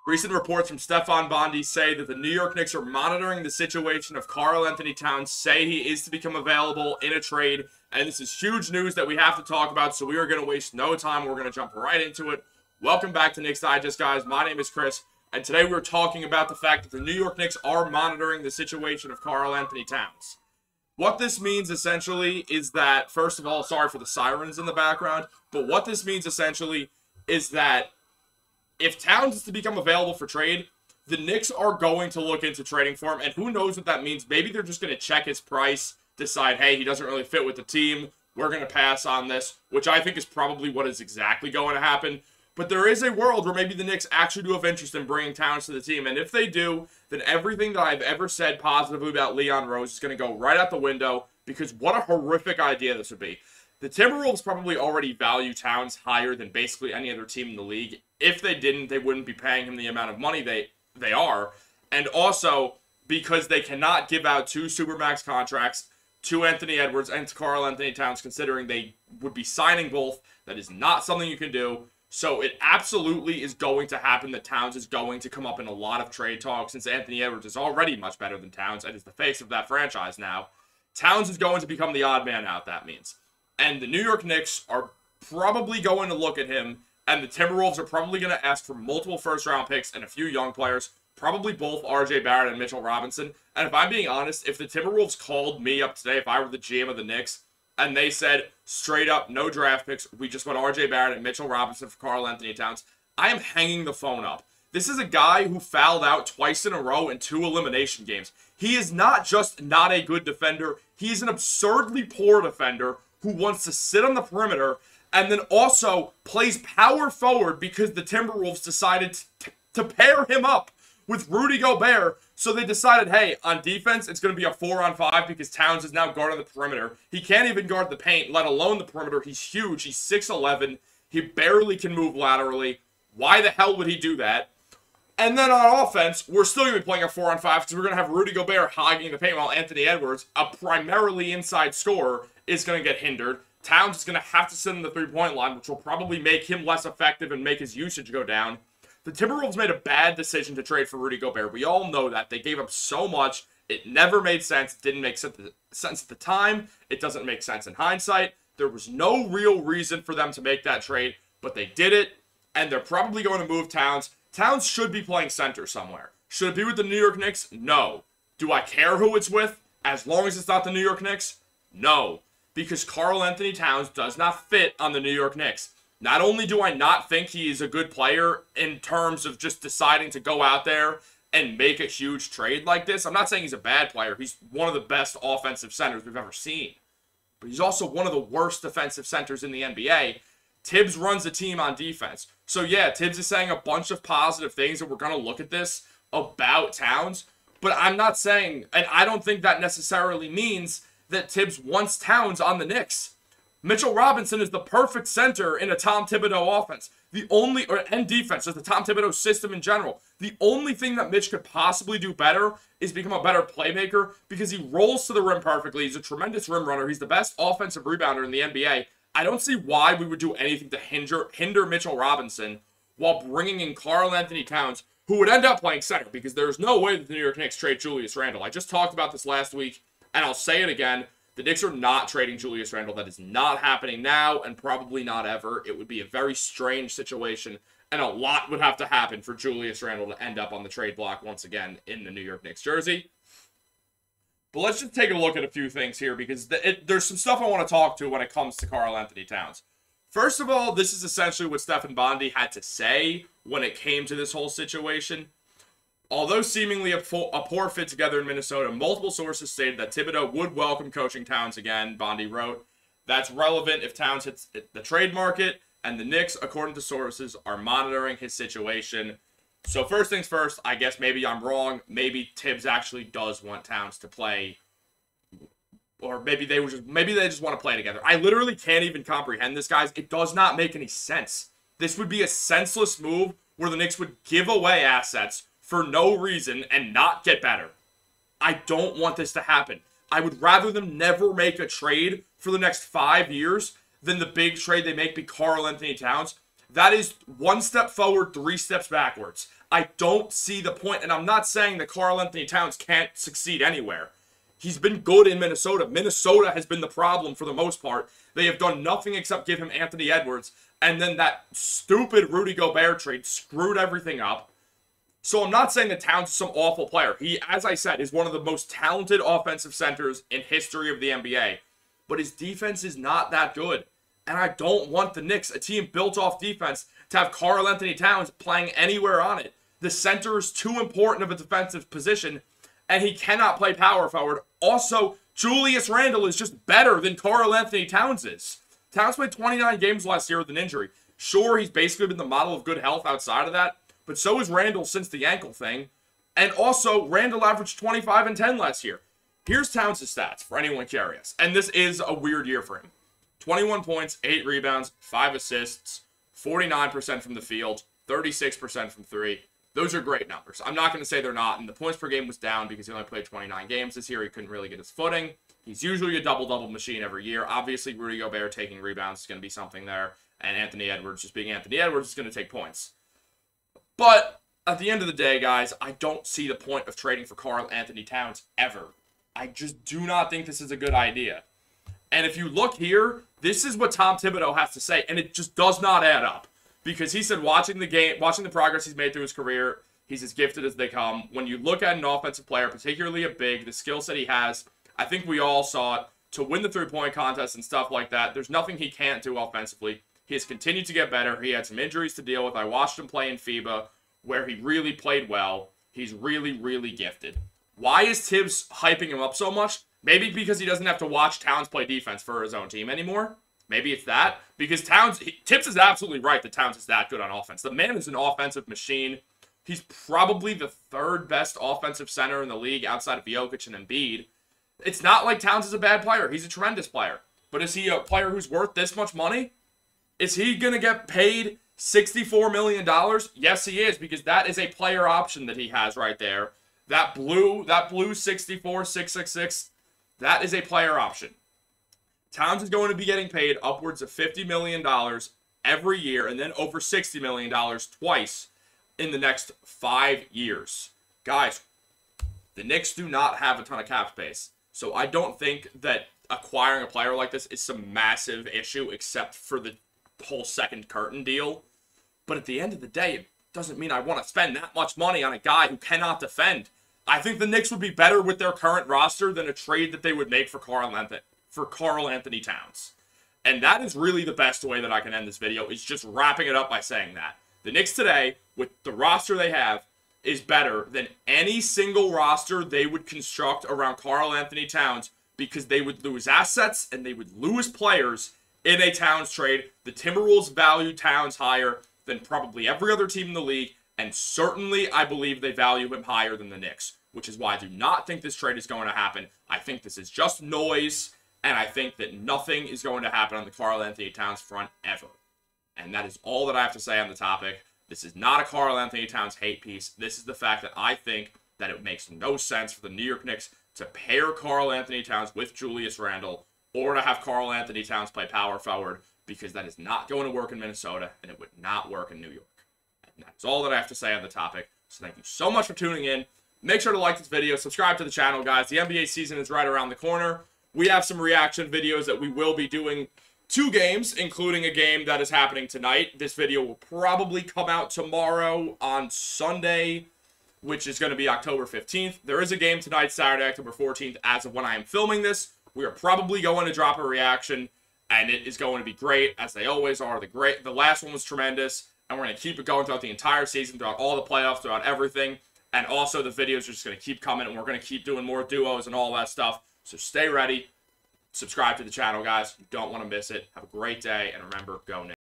Recent reports from Stefon Bondy say that the New York Knicks are monitoring the situation of Karl Anthony Towns, say he is to become available in a trade, and this is huge news that we have to talk about, so we are going to waste no time. We're going to jump right into it. Welcome back to Knicks Digest, guys. My name is Chris, and today we're talking about the fact that the New York Knicks are monitoring the situation of Karl Anthony Towns. What this means essentially is that, first of all, sorry for the sirens in the background, but what this means essentially is that if Towns is to become available for trade, the Knicks are going to look into trading for him, and who knows what that means. Maybe they're just going to check his price, decide, hey, he doesn't really fit with the team, we're going to pass on this, which I think is probably what is exactly going to happen. But there is a world where maybe the Knicks actually do have interest in bringing Towns to the team, and if they do, then everything that I've ever said positively about Leon Rose is going to go right out the window, because what a horrific idea this would be. The Timberwolves probably already value Towns higher than basically any other team in the league. If they didn't, they wouldn't be paying him the amount of money they are. And also, because they cannot give out two Supermax contracts to Anthony Edwards and to Karl Anthony Towns, considering they would be signing both, that is not something you can do. So it absolutely is going to happen that Towns is going to come up in a lot of trade talks, since Anthony Edwards is already much better than Towns and is the face of that franchise now. Towns is going to become the odd man out, that means. And the New York Knicks are probably going to look at him, and the Timberwolves are probably going to ask for multiple first-round picks and a few young players, probably both R.J. Barrett and Mitchell Robinson. And if I'm being honest, if the Timberwolves called me up today, if I were the GM of the Knicks, and they said, straight up, no draft picks, we just want R.J. Barrett and Mitchell Robinson for Karl Anthony Towns, I am hanging the phone up. This is a guy who fouled out twice in a row in 2 elimination games. He is not just not a good defender, he's an absurdly poor defender who wants to sit on the perimeter and then also plays power forward because the Timberwolves decided to pair him up with Rudy Gobert. So they decided, hey, on defense, it's going to be a 4-on-5 because Towns is now guarding the perimeter. He can't even guard the paint, let alone the perimeter. He's huge. He's 6'11". He barely can move laterally. Why the hell would he do that? And then on offense, we're still going to be playing a 4-on-5 because we're going to have Rudy Gobert hogging the paint while Anthony Edwards, a primarily inside scorer, is going to get hindered. Towns is going to have to sit in the three-point line, which will probably make him less effective and make his usage go down. The Timberwolves made a bad decision to trade for Rudy Gobert. We all know that. They gave up so much. It never made sense. It didn't make sense at the time. It doesn't make sense in hindsight. There was no real reason for them to make that trade, but they did it, and they're probably going to move Towns. Towns should be playing center somewhere. Should it be with the New York Knicks? No. Do I care who it's with? As long as it's not the New York Knicks? No. Because Karl Anthony Towns does not fit on the New York Knicks. Not only do I not think he is a good player in terms of just deciding to go out there and make a huge trade like this. I'm not saying he's a bad player. He's one of the best offensive centers we've ever seen. But he's also one of the worst defensive centers in the NBA. Tibbs runs the team on defense. So yeah, Tibbs is saying a bunch of positive things, and we're going to look at this about Towns. But I'm not saying, and I don't think that necessarily means that Tibbs wants Towns on the Knicks. Mitchell Robinson is the perfect center in a Tom Thibodeau offense. And defense, just the Tom Thibodeau system in general. The only thing that Mitch could possibly do better is become a better playmaker because he rolls to the rim perfectly. He's a tremendous rim runner. He's the best offensive rebounder in the NBA. I don't see why we would do anything to hinder Mitchell Robinson while bringing in Karl Anthony Towns, who would end up playing center because there's no way that the New York Knicks trade Julius Randle. I just talked about this last week, and I'll say it again. The Knicks are not trading Julius Randle. That is not happening now and probably not ever. It would be a very strange situation, and a lot would have to happen for Julius Randle to end up on the trade block once again in the New York Knicks jersey. But let's just take a look at a few things here because there's some stuff I want to talk to when it comes to Karl Anthony Towns. First of all, this is essentially what Stefon Bondy had to say when it came to this whole situation. Although seemingly a poor fit together in Minnesota, multiple sources stated that Thibodeau would welcome coaching Towns again, Bondy wrote. That's relevant if Towns hits the trade market, and the Knicks, according to sources, are monitoring his situation. So first things first, I guess maybe I'm wrong. Maybe Tibbs actually does want Towns to play, or maybe they just want to play together. I literally can't even comprehend this, guys. It does not make any sense. This would be a senseless move where the Knicks would give away assets for no reason and not get better. I don't want this to happen. I would rather them never make a trade for the next 5 years than the big trade they make be Karl Anthony Towns. that is 1 step forward, 3 steps backwards. I don't see the point, and I'm not saying that Karl Anthony Towns can't succeed anywhere. He's been good in Minnesota. Minnesota has been the problem for the most part. They have done nothing except give him Anthony Edwards, and then that stupid Rudy Gobert trade screwed everything up. So I'm not saying that Towns is some awful player. He, as I said, is one of the most talented offensive centers in history of the NBA. But his defense is not that good. And I don't want the Knicks, a team built off defense, to have Karl Anthony Towns playing anywhere on it. The center is too important of a defensive position, and he cannot play power forward. Also, Julius Randle is just better than Karl Anthony Towns is. Towns played 29 games last year with an injury. Sure, he's basically been the model of good health outside of that, but so is Randle since the ankle thing. And also, Randle averaged 25 and 10 last year. Here's Towns' stats for anyone curious, and this is a weird year for him. 21 points, 8 rebounds, 5 assists, 49% from the field, 36% from 3. Those are great numbers. I'm not going to say they're not, and the points per game was down because he only played 29 games this year. He couldn't really get his footing. He's usually a double-double machine every year. Obviously, Rudy Gobert taking rebounds is going to be something there, and Anthony Edwards just being Anthony Edwards is going to take points. But at the end of the day, guys, I don't see the point of trading for Karl Anthony Towns ever. I just do not think this is a good idea. And if you look here, this is what Tom Thibodeau has to say, and it just does not add up. Because he said watching the progress he's made through his career, he's as gifted as they come. When you look at an offensive player, particularly a big, the skill set he has, I think we all saw it, to win the three-point contest and stuff like that. There's nothing he can't do offensively. He has continued to get better. He had some injuries to deal with. I watched him play in FIBA, where he really played well. He's really, really gifted. Why is Tibbs hyping him up so much? Maybe because he doesn't have to watch Towns play defense for his own team anymore. Maybe it's that. Because Tibbs is absolutely right that Towns is that good on offense. The man is an offensive machine. He's probably the 3rd best offensive center in the league outside of Jokic and Embiid. It's not like Towns is a bad player. He's a tremendous player. But is he a player who's worth this much money? Is he going to get paid $64 million? Yes, he is, because that is a player option that he has right there. That blue 64,666, that is a player option. Towns is going to be getting paid upwards of $50 million every year, and then over $60 million twice in the next 5 years. Guys, the Knicks do not have a ton of cap space, so I don't think that acquiring a player like this is some massive issue, except for the whole second curtain deal. But at the end of the day, it doesn't mean I want to spend that much money on a guy who cannot defend. I think the Knicks would be better with their current roster than a trade that they would make for Karl Anthony Towns. And that is really the best way that I can end this video, is just wrapping it up by saying that. The Knicks today, with the roster they have, is better than any single roster they would construct around Karl Anthony Towns, because they would lose assets and they would lose players in a Towns trade. The Timberwolves value Towns higher than probably every other team in the league, and certainly I believe they value him higher than the Knicks, which is why I do not think this trade is going to happen. I think this is just noise, and I think that nothing is going to happen on the Karl Anthony Towns front ever. And that is all that I have to say on the topic. This is not a Karl Anthony Towns hate piece. This is the fact that I think that it makes no sense for the New York Knicks to pair Karl Anthony Towns with Julius Randle, or to have Karl Anthony Towns play power forward, because that is not going to work in Minnesota, and it would not work in New York. And that's all that I have to say on the topic. So thank you so much for tuning in. Make sure to like this video, subscribe to the channel, guys. The NBA season is right around the corner. We have some reaction videos that we will be doing to games, including a game that is happening tonight. This video will probably come out tomorrow on Sunday, which is going to be October 15th. There is a game tonight, Saturday, October 14th, as of when I am filming this. We are probably going to drop a reaction, and it is going to be great, as they always are. The last one was tremendous, and we're going to keep it going throughout the entire season, throughout all the playoffs, throughout everything. And also, the videos are just going to keep coming, and we're going to keep doing more duos and all that stuff. So stay ready. Subscribe to the channel, guys. You don't want to miss it. Have a great day, and remember, go Knicks.